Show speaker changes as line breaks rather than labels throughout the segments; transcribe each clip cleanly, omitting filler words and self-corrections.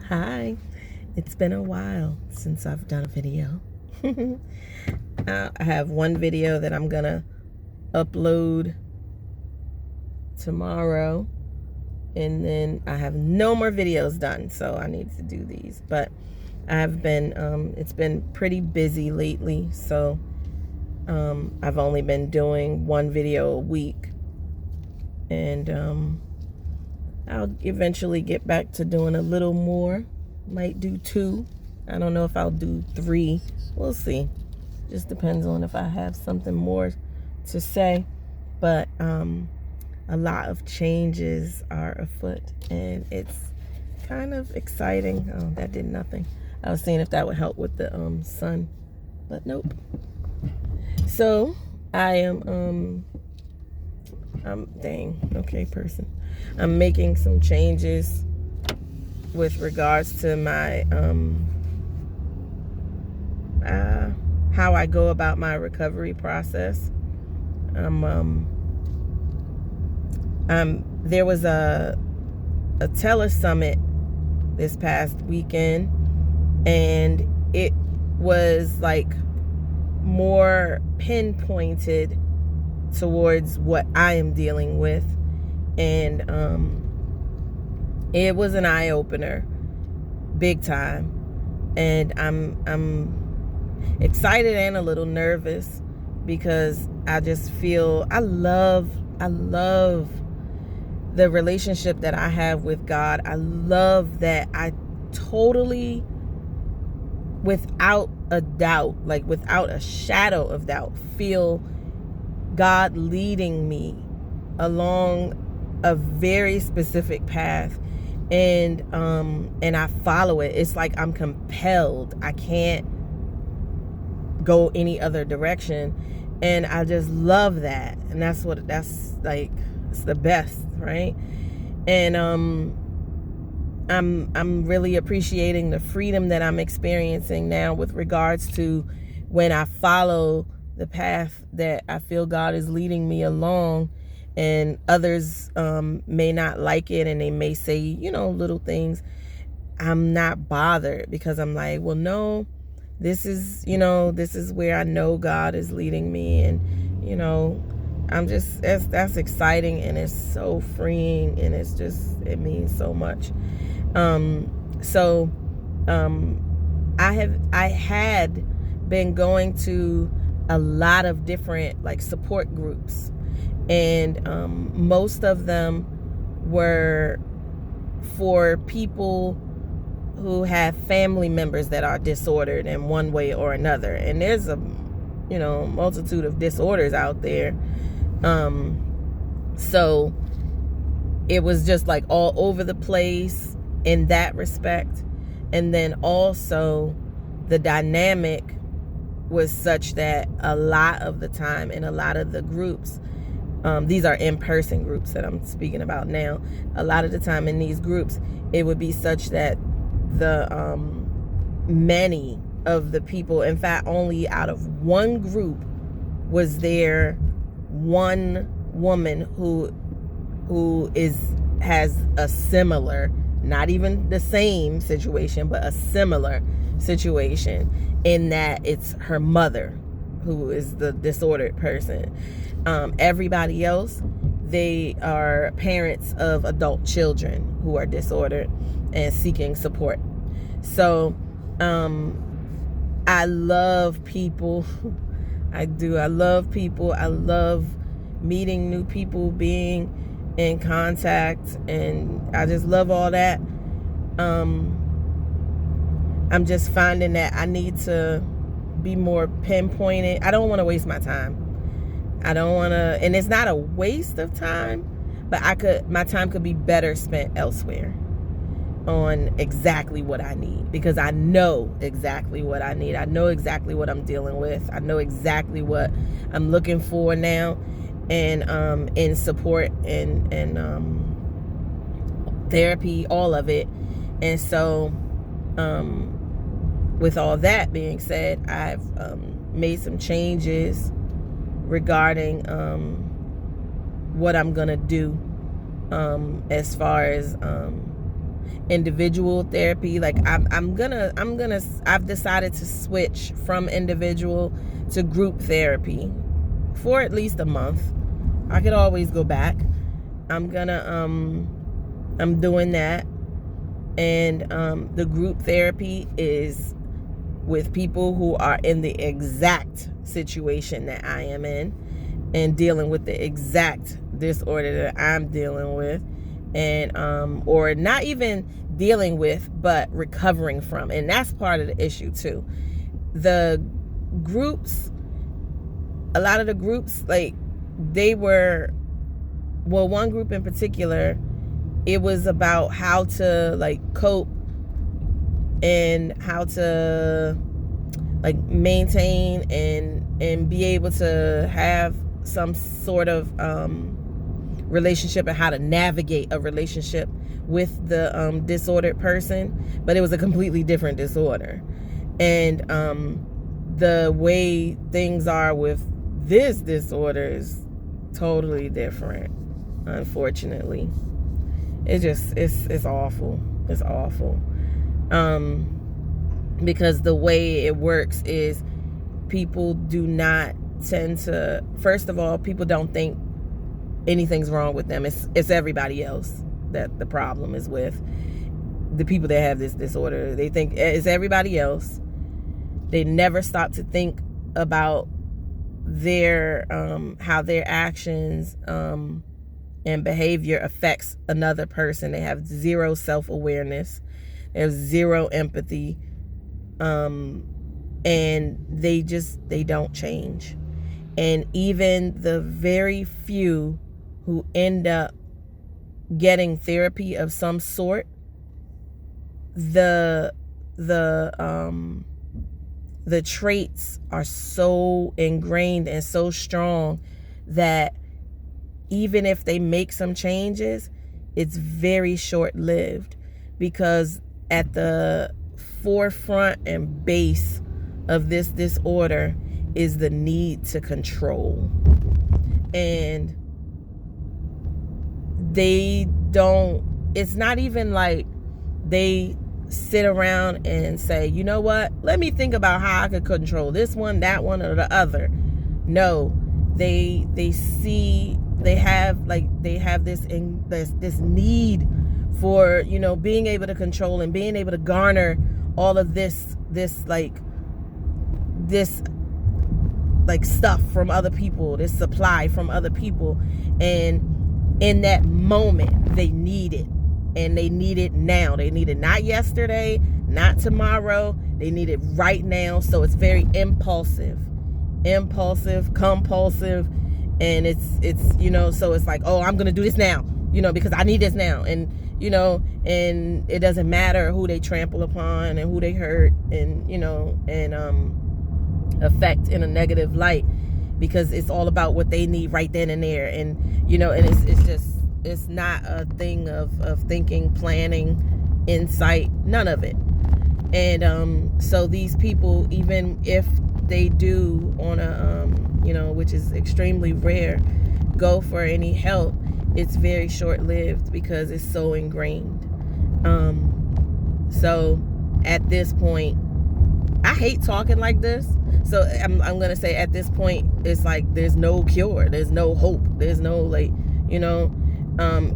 Hi, it's been a while since I've done a video. I have one video that I'm gonna upload tomorrow, and then I have no more videos done, so I need to do these. But I've been, it's been pretty busy lately, so I've only been doing one video a week, and I'll eventually get back to doing a little more. Might do 2. I don't know if I'll do 3. We'll see. Just depends on if I have something more to say. But a lot of changes are afoot, and it's kind of exciting. Oh, that did nothing. I was seeing if that would help with the sun, but nope. So I am person. I'm making some changes with regards to my how I go about my recovery process. There was a telesummit this past weekend, and it was like more pinpointed towards what I am dealing with, and it was an eye-opener, big time. And I'm excited and a little nervous because I just feel I love the relationship that I have with God. I love that I totally, without a doubt, like without a shadow of doubt, feel God leading me along a very specific path, and I follow it. It's like I'm compelled. I can't go any other direction, and I just love that. And that's like, it's the best, right? And I'm really appreciating the freedom that I'm experiencing now with regards to when I follow the path that I feel God is leading me along. And others may not like it, and they may say, little things. I'm not bothered, because I'm like, well, no, this is where I know God is leading me. And, I'm just, that's exciting, and it's so freeing, and it means so much. I had been going to a lot of different like support groups, and most of them were for people who have family members that are disordered in one way or another. And there's a multitude of disorders out there. So it was just like all over the place in that respect. And then also the dynamic was such that a lot of the time in a lot of the groups, these are in-person groups that I'm speaking about now, a lot of the time in these groups, it would be such that the many of the people, in fact, only out of one group was there one woman who has a similar, not even the same situation, but a similar situation, in that it's her mother who is the disordered person. Everybody else, they are parents of adult children who are disordered and seeking support. So I love people. I do. I love people. I love meeting new people, being in contact, and I just love all that. I'm just finding that I need to be more pinpointed. I don't want to waste my time. I don't want to, and it's not a waste of time, but my time could be better spent elsewhere on exactly what I need, because I know exactly what I need. I know exactly what I'm dealing with. I know exactly what I'm looking for now, and in support and therapy, all of it. And so with all that being said, I've made some changes regarding what I'm gonna do as far as individual therapy. Like I've decided to switch from individual to group therapy for at least a month. I could always go back. I'm doing that. And the group therapy is with people who are in the exact situation that I am in and dealing with the exact disorder that I'm dealing with, and or not even dealing with, but recovering from. And that's part of the issue too. The groups, a lot of the groups, like, they were, well, one group in particular, it was about how to like cope and how to like maintain and be able to have some sort of relationship, and how to navigate a relationship with the disordered person. But it was a completely different disorder. And the way things are with this disorder is totally different, unfortunately. It's awful. It's awful. Because the way it works is people do not tend to, first of all, people don't think anything's wrong with them. It's everybody else that the problem is with. The people that have this disorder, they think it's everybody else. They never stop to think about their how their actions and behavior affects another person. They have zero self-awareness. They have zero empathy. And they don't change. And even the very few who end up getting therapy of some sort, the traits are so ingrained and so strong that even if they make some changes, it's very short-lived, because at the forefront and base of this disorder is the need to control. And it's not even like they sit around and say, you know what, let me think about how I could control this one, that one, or the other. No, they have this need for, being able to control and being able to garner all of this stuff from other people, this supply from other people. And in that moment, they need it. And they need it now. They need it not yesterday, not tomorrow. They need it right now. So it's very impulsive, compulsive. And it's so it's like, oh, I'm going to do this now, because I need this now. And, and it doesn't matter who they trample upon and who they hurt and, affect in a negative light, because it's all about what they need right then and there. And, and it's not a thing of thinking, planning, insight, none of it. And so these people, even if they do on a, which is extremely rare, go for any help, it's very short-lived because it's so ingrained. So at this point, I hate talking like this. So I'm going to say at this point, it's like there's no cure. There's no hope. There's no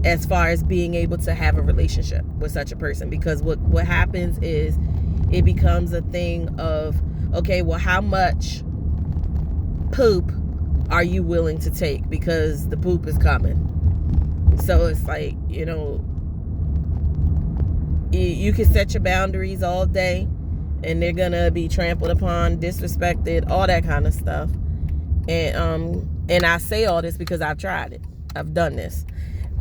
as far as being able to have a relationship with such a person. Because what happens is it becomes a thing of, okay, well, how much poop are you willing to take? Because the poop is coming. So it's like, you can set your boundaries all day and they're going to be trampled upon, disrespected, all that kind of stuff. And I say all this because I've tried it. I've done this.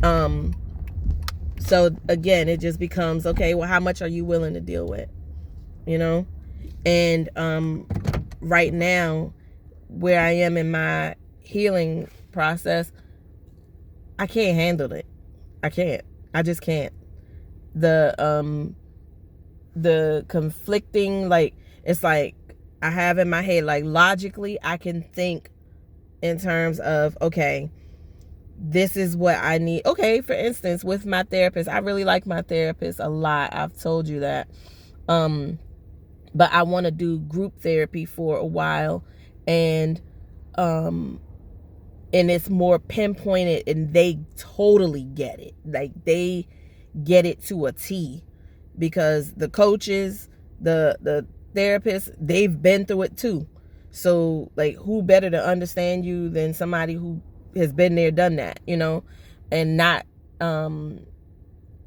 So again, it just becomes, okay, well, how much are you willing to deal with? And right now, where I am in my healing process, I can't handle it. I just can't. The conflicting, it's like I have in my head, logically, I can think in terms of, okay, this is what I need. Okay, for instance, with my therapist, I really like my therapist a lot. I've told you that. But I want to do group therapy for a while, and it's more pinpointed, and they totally get it. Like, they get it to a T, because the coaches, the therapists, they've been through it too. So, like, who better to understand you than somebody who has been there, done that, and not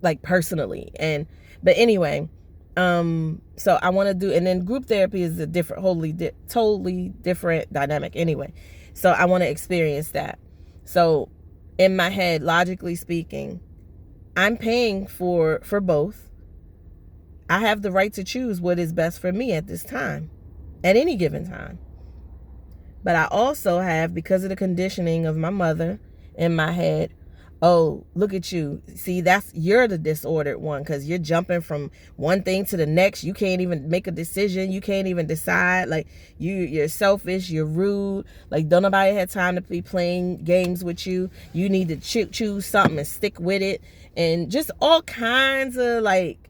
like personally. But anyway, so I want to do, and then group therapy is a different, totally different dynamic anyway. So I want to experience that. So in my head, logically speaking, I'm paying for both. I have the right to choose what is best for me at this time, at any given time. But I also have, because of the conditioning of my mother in my head, oh, look at you. See, you're the disordered one, because you're jumping from one thing to the next. You can't even make a decision. You can't even decide. Like, you're selfish. You're rude. Like, don't nobody have time to be playing games with you. You need to choose something and stick with it. And just all kinds of, like,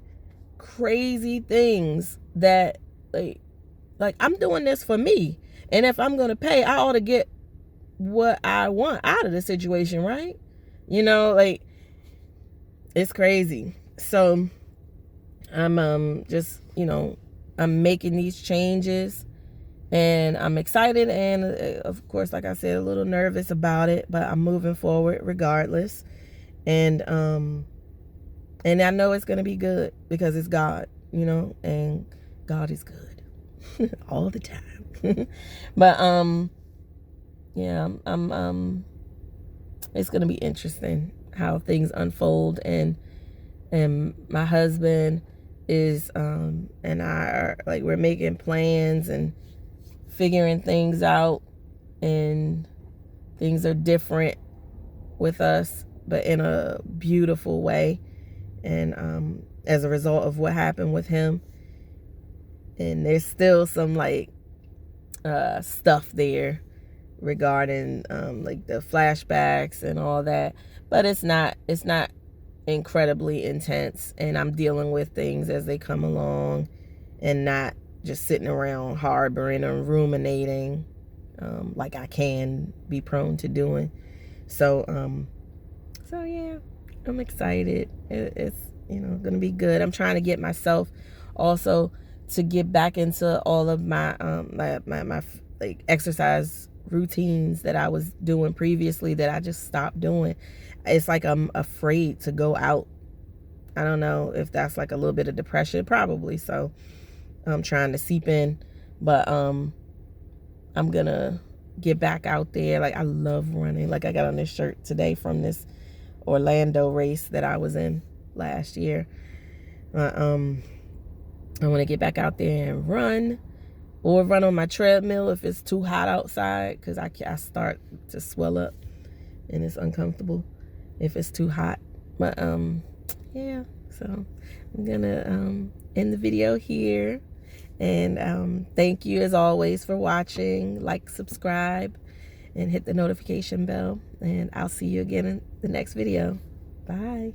crazy things that, like I'm doing this for me. And if I'm going to pay, I ought to get what I want out of the situation, right? Like, it's crazy. So I'm just, I'm making these changes, and I'm excited, and of course, like I said, a little nervous about it, but I'm moving forward regardless. And I know it's going to be good, because it's God, and God is good all the time. But yeah, I'm it's going to be interesting how things unfold, and my husband is and I are, like, we're making plans and figuring things out, and things are different with us, but in a beautiful way. And as a result of what happened with him, and there's still some, like, stuff there regarding like the flashbacks and all that, but it's not incredibly intense, and I'm dealing with things as they come along, and not just sitting around harboring or ruminating like I can be prone to doing. So yeah, I'm excited. It's gonna be good. I'm trying to get myself also to get back into all of my my like exercise routines that I was doing previously, that I just stopped doing. It's like I'm afraid to go out. I don't know if that's like a little bit of depression, probably. So I'm trying to seep in, but I'm gonna get back out there. Like, I love running. Like, I got on this shirt today from this Orlando race that I was in last year. I want to get back out there and run, or run on my treadmill if it's too hot outside, because I start to swell up and it's uncomfortable if it's too hot. But yeah, so I'm gonna end the video here, and thank you as always for watching. Like, subscribe, and hit the notification bell, and I'll see you again in the next video. Bye.